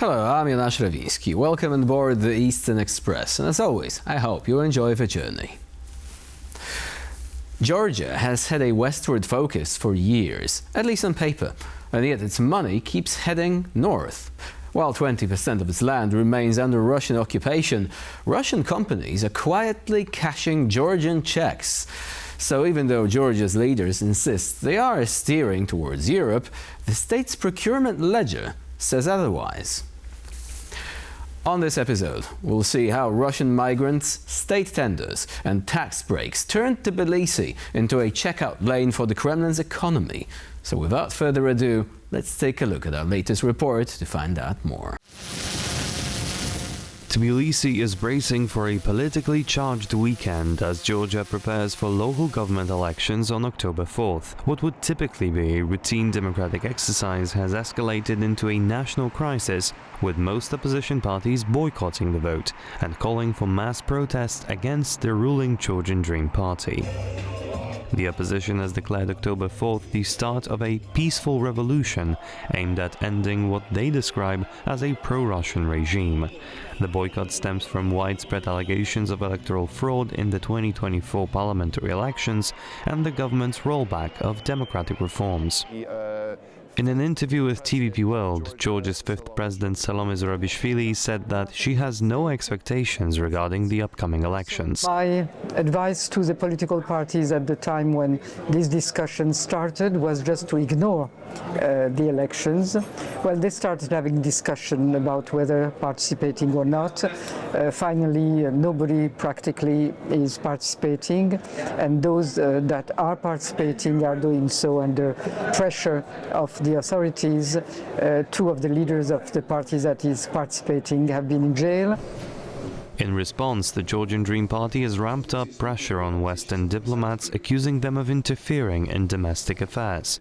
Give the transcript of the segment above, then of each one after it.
Hello, I'm Jan Ashrawiński. Welcome on board the Eastern Express, and as always, I hope you enjoy the journey. Georgia has had a westward focus for years, at least on paper, and yet its money keeps heading north. While 20% of its land remains under Russian occupation, Russian companies are quietly cashing Georgian checks. So even though Georgia's leaders insist they are steering towards Europe, the state's procurement ledger says otherwise. On this episode, we'll see how Russian migrants, state tenders and tax breaks turned Tbilisi into a checkout lane for the Kremlin's economy. So without further ado, let's take a look at our latest report to find out more. Tbilisi is bracing for a politically charged weekend as Georgia prepares for local government elections on October 4th. What would typically be a routine democratic exercise has escalated into a national crisis, with most opposition parties boycotting the vote and calling for mass protests against the ruling Georgian Dream Party. The opposition has declared October 4th the start of a peaceful revolution aimed at ending what they describe as a pro-Russian regime. The boycott stems from widespread allegations of electoral fraud in the 2024 parliamentary elections and the government's rollback of democratic reforms. In an interview with TVP World, Georgia's fifth president Salome Zurabishvili said that she has no expectations regarding the upcoming elections. My advice to the political parties at the time when this discussion started was just to ignore the elections. Well, they started having discussion about whether participating or not. Finally, nobody practically is participating, and those that are participating are doing so under pressure of the authorities. Two of the leaders of the parties that is participating have been in jail. In response, the Georgian Dream Party has ramped up pressure on Western diplomats, accusing them of interfering in domestic affairs.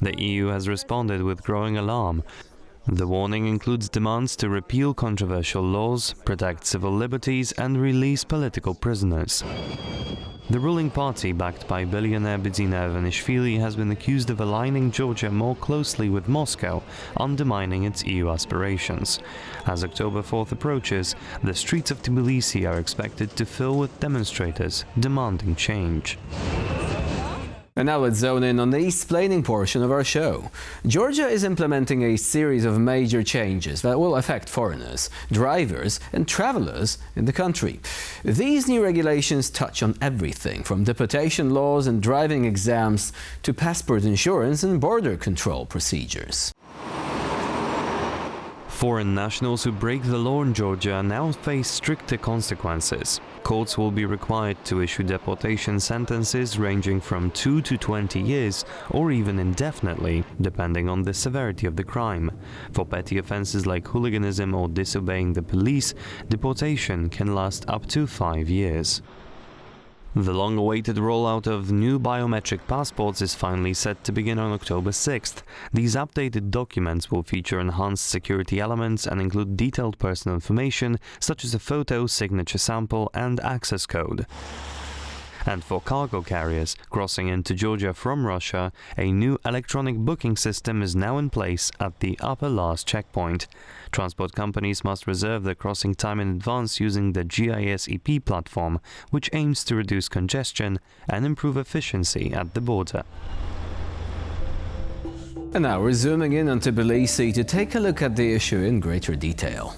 The EU has responded with growing alarm. The warning includes demands to repeal controversial laws, protect civil liberties and release political prisoners. The ruling party, backed by billionaire Bidzina Ivanishvili, has been accused of aligning Georgia more closely with Moscow, undermining its EU aspirations. As October 4th approaches, the streets of Tbilisi are expected to fill with demonstrators demanding change. And now let's zone in on the explaining portion of our show. Georgia is implementing a series of major changes that will affect foreigners, drivers and travelers in the country. These new regulations touch on everything from deportation laws and driving exams to passport insurance and border control procedures. Foreign nationals who break the law in Georgia now face stricter consequences. Courts will be required to issue deportation sentences ranging from 2 to 20 years or even indefinitely, depending on the severity of the crime. For petty offenses like hooliganism or disobeying the police, deportation can last up to 5 years. The long-awaited rollout of new biometric passports is finally set to begin on October 6th. These updated documents will feature enhanced security elements and include detailed personal information such as a photo, signature sample and access code. And for cargo carriers crossing into Georgia from Russia, a new electronic booking system is now in place at the upper last checkpoint. Transport companies must reserve their crossing time in advance using the GIS-EP platform, which aims to reduce congestion and improve efficiency at the border. And now we're zooming in on Tbilisi to take a look at the issue in greater detail.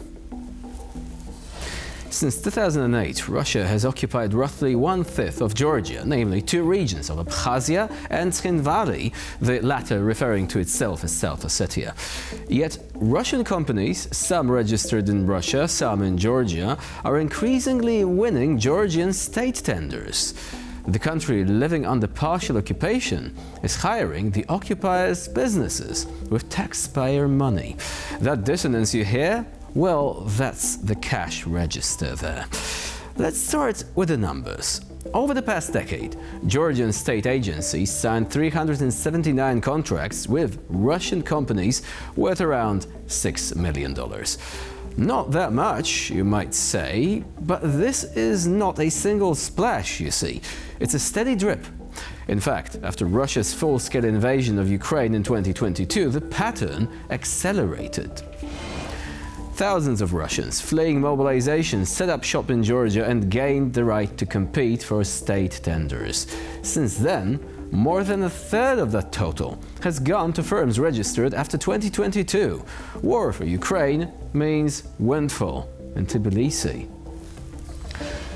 Since 2008, Russia has occupied roughly one-fifth of Georgia, namely two regions of Abkhazia and Tskhinvali, the latter referring to itself as South Ossetia. Yet Russian companies, some registered in Russia, some in Georgia, are increasingly winning Georgian state tenders. The country living under partial occupation is hiring the occupier's businesses with taxpayer money. That dissonance you hear? Well, that's the cash register there. Let's start with the numbers. Over the past decade, Georgian state agencies signed 379 contracts with Russian companies worth around $6 million. Not that much, you might say, but this is not a single splash, you see. It's a steady drip. In fact, after Russia's full-scale invasion of Ukraine in 2022, the pattern accelerated. Thousands of Russians fleeing mobilization set up shop in Georgia and gained the right to compete for state tenders. Since then, more than a third of that total has gone to firms registered after 2022. War for Ukraine means windfall in Tbilisi.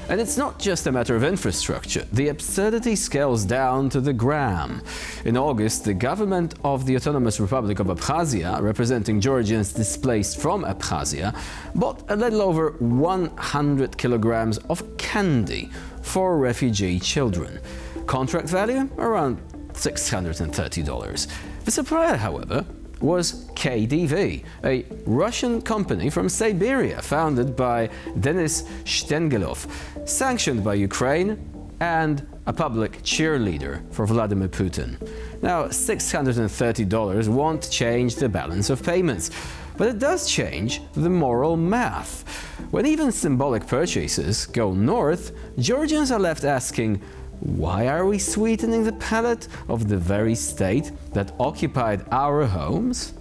And it's not just a matter of infrastructure. The absurdity scales down to the gram. In August, the government of the Autonomous Republic of Abkhazia, representing Georgians displaced from Abkhazia, bought a little over 100 kilograms of candy for refugee children. Contract value around $630. The supplier, however, was KDV, a Russian company from Siberia founded by Denis Shtengelov, sanctioned by Ukraine, and a public cheerleader for Vladimir Putin. Now, $630 won't change the balance of payments, but it does change the moral math. When even symbolic purchases go north, Georgians are left asking, why are we sweetening the palate of the very state that occupied our homes?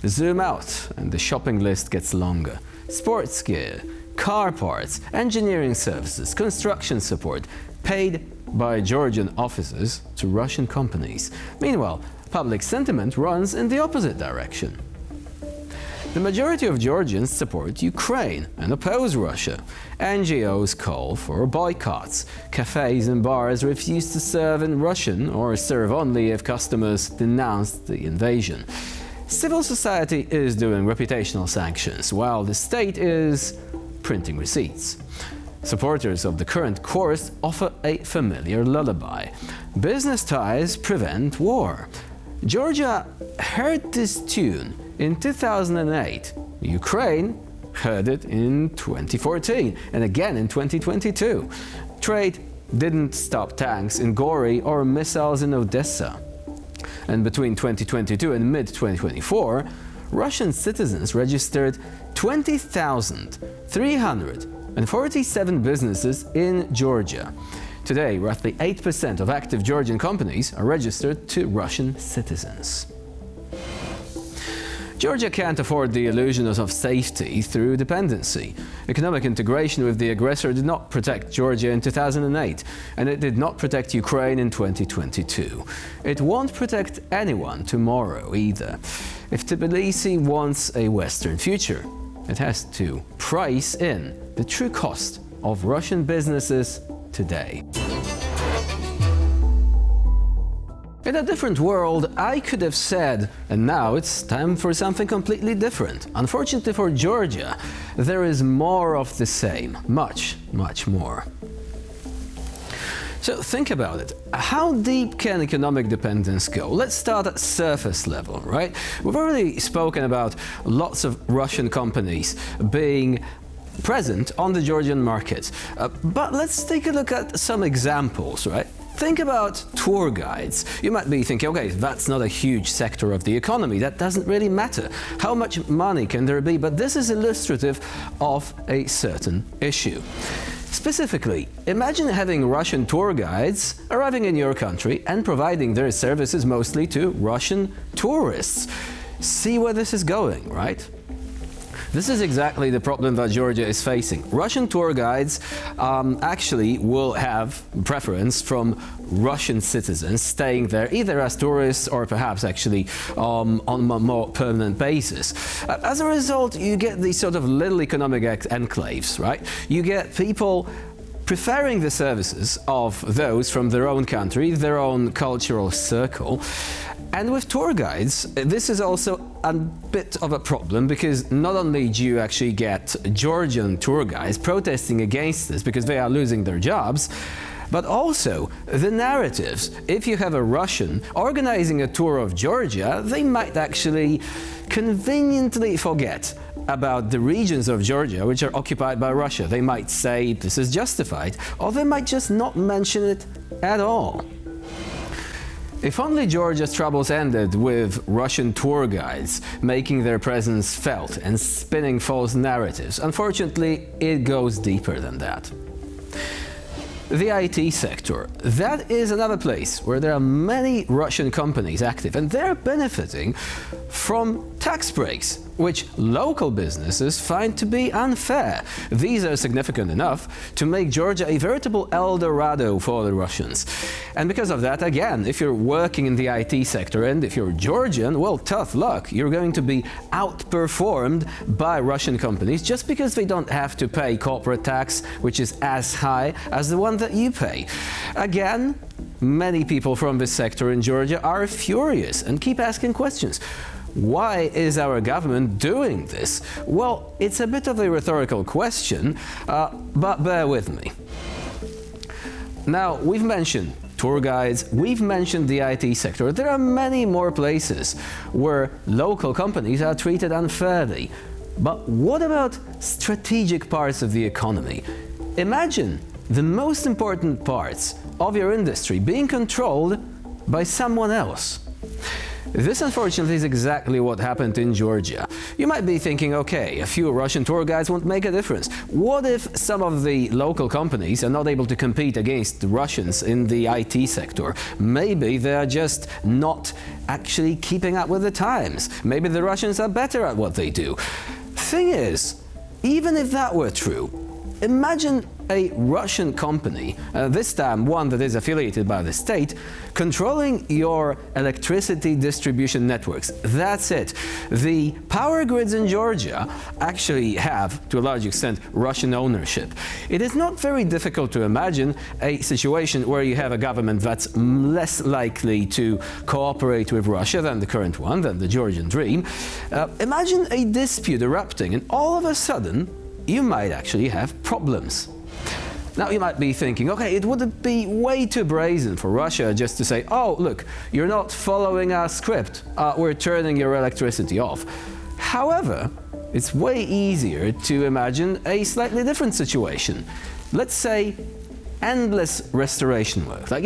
Zoom out and the shopping list gets longer. Sports gear, car parts, engineering services, construction support, paid by Georgian officers to Russian companies. Meanwhile, public sentiment runs in the opposite direction. The majority of Georgians support Ukraine and oppose Russia. NGOs call for boycotts. Cafes and bars refuse to serve in Russian or serve only if customers denounce the invasion. Civil society is doing reputational sanctions, while the state is printing receipts. Supporters of the current course offer a familiar lullaby. Business ties prevent war. Georgia heard this tune in 2008, Ukraine heard it in 2014, and again in 2022. Trade didn't stop tanks in Gori or missiles in Odessa. And between 2022 and mid-2024, Russian citizens registered 20,347 businesses in Georgia. Today, roughly 8% of active Georgian companies are registered to Russian citizens. Georgia can't afford the illusions of safety through dependency. Economic integration with the aggressor did not protect Georgia in 2008, and it did not protect Ukraine in 2022. It won't protect anyone tomorrow either. If Tbilisi wants a Western future, it has to price in the true cost of Russian businesses today. In a different world, I could have said, and now it's time for something completely different. Unfortunately for Georgia, there is more of the same, much, much more. So think about it. How deep can economic dependence go? Let's start at surface level, right? We've already spoken about lots of Russian companies being present on the Georgian market. But let's take a look at some examples, right? Think about tour guides. You might be thinking, okay, that's not a huge sector of the economy. That doesn't really matter. How much money can there be? But this is illustrative of a certain issue. Specifically, imagine having Russian tour guides arriving in your country and providing their services mostly to Russian tourists. See where this is going, right? This is exactly the problem that Georgia is facing. Russian tour guides actually will have preference from Russian citizens staying there either as tourists or perhaps actually on a more permanent basis. As a result, you get these sort of little economic enclaves, right? You get people preferring the services of those from their own country, their own cultural circle. And with tour guides, this is also a bit of a problem because not only do you actually get Georgian tour guides protesting against this because they are losing their jobs, but also the narratives. If you have a Russian organizing a tour of Georgia, they might actually conveniently forget about the regions of Georgia which are occupied by Russia. They might say this is justified, or they might just not mention it at all. If only Georgia's troubles ended with Russian tour guides making their presence felt and spinning false narratives. Unfortunately, it goes deeper than that. The IT sector. That is another place where there are many Russian companies active, and they're benefiting from tax breaks, which local businesses find to be unfair. These are significant enough to make Georgia a veritable El Dorado for the Russians. And because of that, again, if you're working in the IT sector and if you're Georgian, well, tough luck. You're going to be outperformed by Russian companies just because they don't have to pay corporate tax, which is as high as the one that you pay. Again, many people from this sector in Georgia are furious and keep asking questions. Why is our government doing this? Well, it's a bit of a rhetorical question, but bear with me. Now, we've mentioned tour guides, we've mentioned the IT sector. There are many more places where local companies are treated unfairly. But what about strategic parts of the economy? Imagine the most important parts of your industry being controlled by someone else. This, unfortunately, is exactly what happened in Georgia. You might be thinking, okay, a few Russian tour guides won't make a difference. What if some of the local companies are not able to compete against the Russians in the IT sector? Maybe they are just not actually keeping up with the times. Maybe the Russians are better at what they do. Thing is, even if that were true, imagine a Russian company, this time one that is affiliated by the state, controlling your electricity distribution networks. That's it. The power grids in Georgia actually have, to a large extent, Russian ownership. It is not very difficult to imagine a situation where you have a government that's less likely to cooperate with Russia than the current one, than the Georgian dream. Imagine a dispute erupting, and all of a sudden, you might actually have problems. Now, you might be thinking, okay, it would be way too brazen for Russia just to say, oh, look, you're not following our script, we're turning your electricity off. However, it's way easier to imagine a slightly different situation. Let's say endless restoration work, like,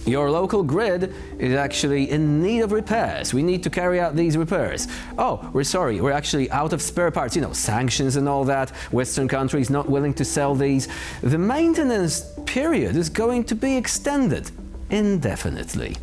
your local grid is actually in need of repairs. We need to carry out these repairs. Oh, we're sorry, we're actually out of spare parts. Sanctions and all that. Western countries not willing to sell these. The maintenance period is going to be extended indefinitely.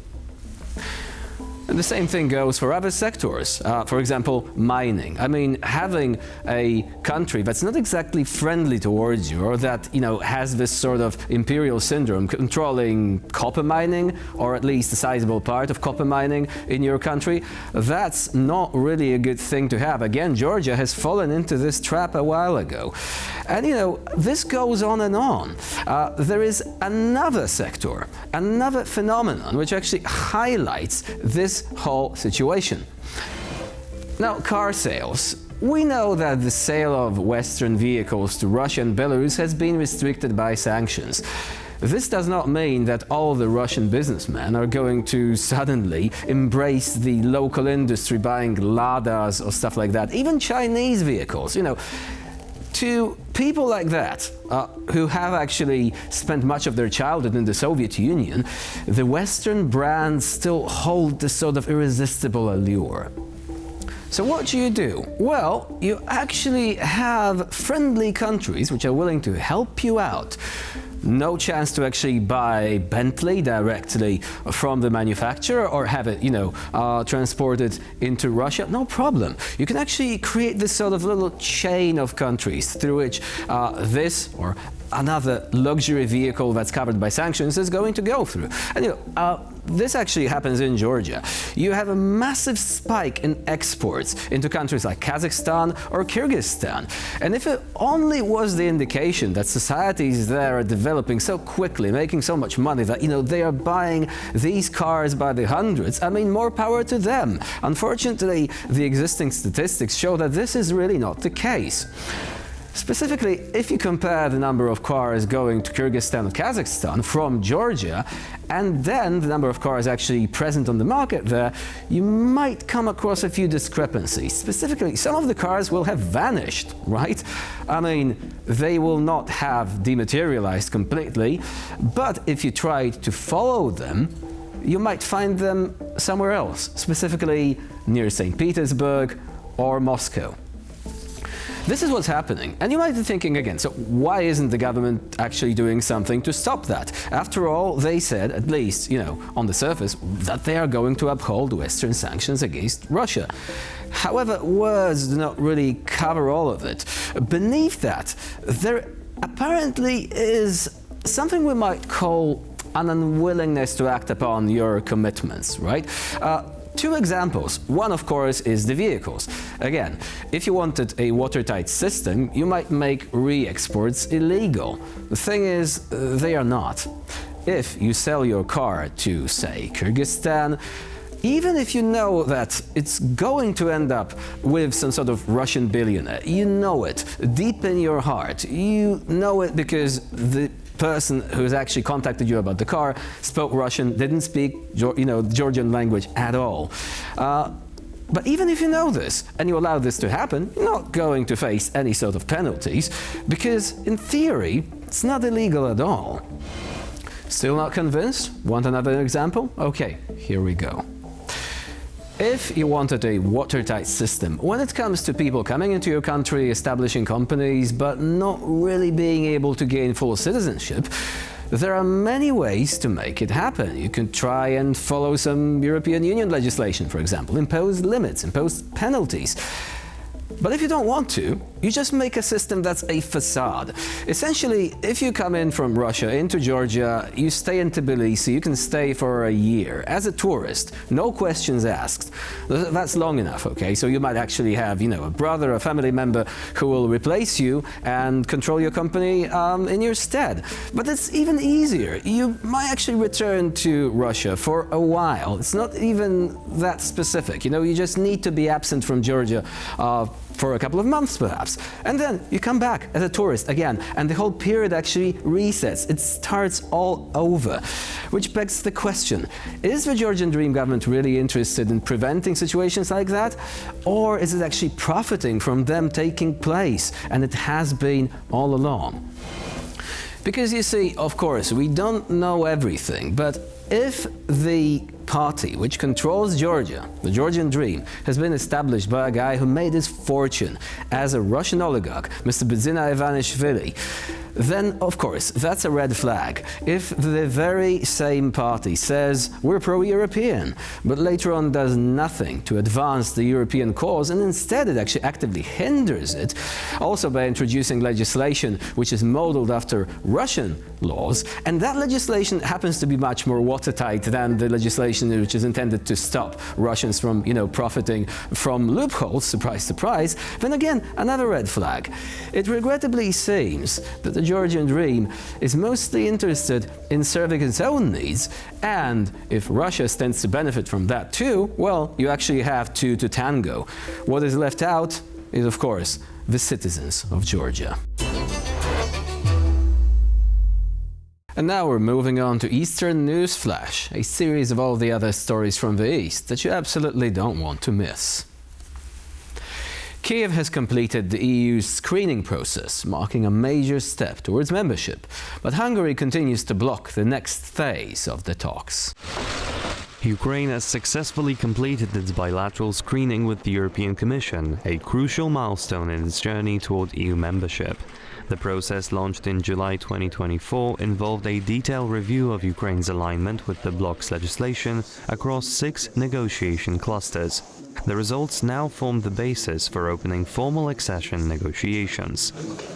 And the same thing goes for other sectors. For example, mining. I mean, having a country that's not exactly friendly towards you, or that, has this sort of imperial syndrome, controlling copper mining, or at least a sizable part of copper mining in your country, that's not really a good thing to have. Again, Georgia has fallen into this trap a while ago. And, this goes on and on. There is another sector, another phenomenon, which actually highlights this whole situation. Now, car sales. We know that the sale of Western vehicles to Russia and Belarus has been restricted by sanctions. This does not mean that all the Russian businessmen are going to suddenly embrace the local industry, buying Ladas or stuff like that. Even Chinese vehicles, To people like that, who have actually spent much of their childhood in the Soviet Union, the Western brands still hold this sort of irresistible allure. So what do? Well, you actually have friendly countries which are willing to help you out. No chance to actually buy Bentley directly from the manufacturer or have it, transported into Russia. No problem. You can actually create this sort of little chain of countries through which this or another luxury vehicle that's covered by sanctions is going to go through. And this actually happens in Georgia. You have a massive spike in exports into countries like Kazakhstan or Kyrgyzstan. And if it only was the indication that societies there are developing so quickly, making so much money that, they are buying these cars by the hundreds, more power to them. Unfortunately, the existing statistics show that this is really not the case. Specifically, if you compare the number of cars going to Kyrgyzstan or Kazakhstan from Georgia, and then the number of cars actually present on the market there, you might come across a few discrepancies. Specifically, some of the cars will have vanished, right? They will not have dematerialized completely, but if you tried to follow them, you might find them somewhere else, specifically near St. Petersburg or Moscow. This is what's happening. And you might be thinking again, so why isn't the government actually doing something to stop that? After all, they said, at least, on the surface, that they are going to uphold Western sanctions against Russia. However, words do not really cover all of it. Beneath that, there apparently is something we might call an unwillingness to act upon your commitments, right? Two examples. One, of course, is the vehicles. Again, if you wanted a watertight system, you might make re-exports illegal. The thing is, they are not. If you sell your car to, say, Kyrgyzstan, even if you know that it's going to end up with some sort of Russian billionaire, you know it deep in your heart. You know it because the person who's actually contacted you about the car spoke Russian, didn't speak Georgian language at all. But even if you know this and you allow this to happen, you're not going to face any sort of penalties because, in theory, it's not illegal at all. Still not convinced? Want another example? Okay, here we go. If you wanted a watertight system when it comes to people coming into your country, establishing companies, but not really being able to gain full citizenship, there are many ways to make it happen. You can try and follow some European Union legislation, for example, impose limits, impose penalties. But if you don't want to, you just make a system that's a facade. Essentially, if you come in from Russia into Georgia, you stay in Tbilisi, you can stay for a year as a tourist, no questions asked. That's long enough, okay? So you might actually have, a brother, a family member who will replace you and control your company in your stead. But it's even easier. You might actually return to Russia for a while. It's not even that specific. You just need to be absent from Georgia for a couple of months perhaps, and then you come back as a tourist again, and the whole period actually resets. It starts all over, which begs the question, is the Georgian Dream government really interested in preventing situations like that, or is it actually profiting from them taking place, and it has been all along? Because you see, of course, we don't know everything, but if the party which controls Georgia, the Georgian Dream, has been established by a guy who made his fortune as a Russian oligarch, Mr. Bidzina Ivanishvili, then, of course, that's a red flag. If the very same party says we're pro-European, but later on does nothing to advance the European cause, and instead it actually actively hinders it, also by introducing legislation which is modeled after Russian laws, and that legislation happens to be much more watertight than the legislation which is intended to stop Russians from, profiting from loopholes, surprise, surprise, then again, another red flag. It regrettably seems that the Georgian Dream is mostly interested in serving its own needs, and if Russia stands to benefit from that too, well, you actually have two to tango. What is left out is, of course, the citizens of Georgia. And now we're moving on to Eastern News Flash, a series of all the other stories from the East that you absolutely don't want to miss. Kiev has completed the EU's screening process, marking a major step towards membership, but Hungary continues to block the next phase of the talks. Ukraine has successfully completed its bilateral screening with the European Commission, a crucial milestone in its journey toward EU membership. The process, launched in July 2024, involved a detailed review of Ukraine's alignment with the bloc's legislation across 6 negotiation clusters. The results now form the basis for opening formal accession negotiations.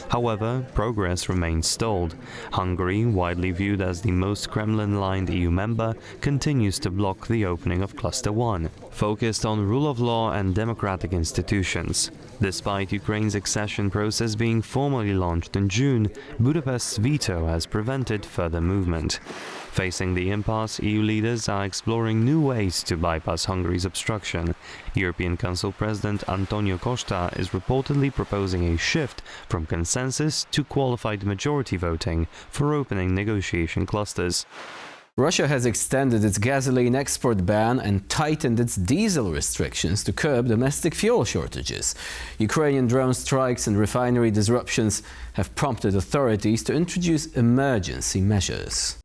However, progress remains stalled. Hungary, widely viewed as the most Kremlin-lined EU member, continues to block the opening of Cluster 1, focused on rule of law and democratic institutions. Despite Ukraine's accession process being formally launched in June, Budapest's veto has prevented further movement. Facing the impasse, EU leaders are exploring new ways to bypass Hungary's obstruction. European Council President Antonio Costa is reportedly proposing a shift from consensus to qualified majority voting for opening negotiation clusters. Russia has extended its gasoline export ban and tightened its diesel restrictions to curb domestic fuel shortages. Ukrainian drone strikes and refinery disruptions have prompted authorities to introduce emergency measures.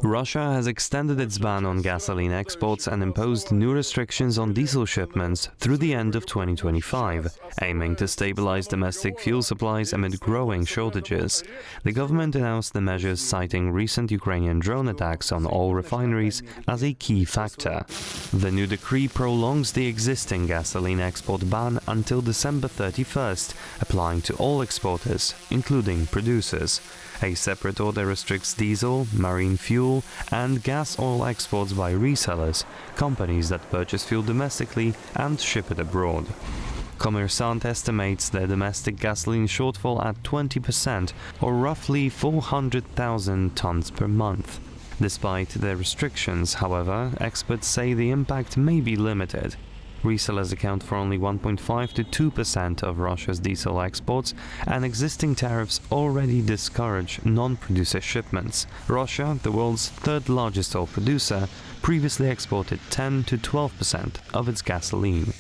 Russia has extended its ban on gasoline exports and imposed new restrictions on diesel shipments through the end of 2025, aiming to stabilize domestic fuel supplies amid growing shortages. The government announced the measures, citing recent Ukrainian drone attacks on oil refineries as a key factor. The new decree prolongs the existing gasoline export ban until December 31st, applying to all exporters, including producers. A separate order restricts diesel, marine fuel and gas oil exports by resellers, companies that purchase fuel domestically and ship it abroad. Kommersant estimates the domestic gasoline shortfall at 20%, or roughly 400,000 tons per month. Despite the restrictions, however, experts say the impact may be limited. Resellers account for only 1.5 to 2% of Russia's diesel exports, and existing tariffs already discourage non-producer shipments. Russia, the world's third largest oil producer, previously exported 10 to 12% of its gasoline.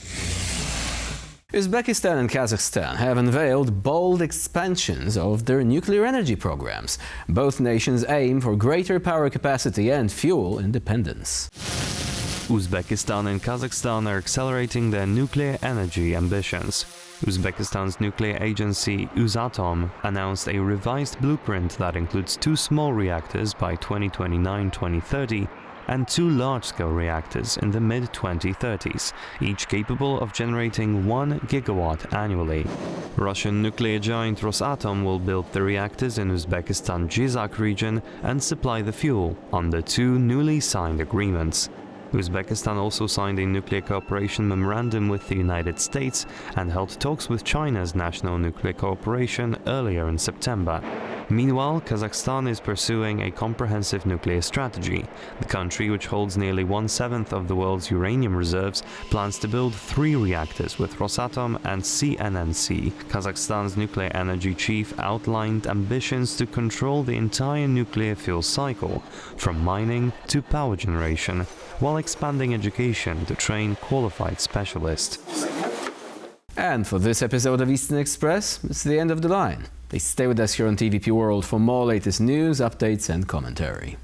Uzbekistan and Kazakhstan have unveiled bold expansions of their nuclear energy programs. Both nations aim for greater power capacity and fuel independence. Uzbekistan and Kazakhstan are accelerating their nuclear energy ambitions. Uzbekistan's nuclear agency Uzatom announced a revised blueprint that includes 2 small reactors by 2029-2030 and 2 large-scale reactors in the mid-2030s, each capable of generating 1 gigawatt annually. Russian nuclear giant Rosatom will build the reactors in Uzbekistan Jizak region and supply the fuel under 2 newly signed agreements. Uzbekistan also signed a nuclear cooperation memorandum with the United States and held talks with China's National Nuclear Corporation earlier in September. Meanwhile, Kazakhstan is pursuing a comprehensive nuclear strategy. The country, which holds nearly 1/7 of the world's uranium reserves, plans to build 3 reactors with Rosatom and CNNC. Kazakhstan's nuclear energy chief outlined ambitions to control the entire nuclear fuel cycle, from mining to power generation, while expanding education to train qualified specialists. And for this episode of Eastern Express, it's the end of the line. Please stay with us here on TVP World for more latest news, updates and commentary.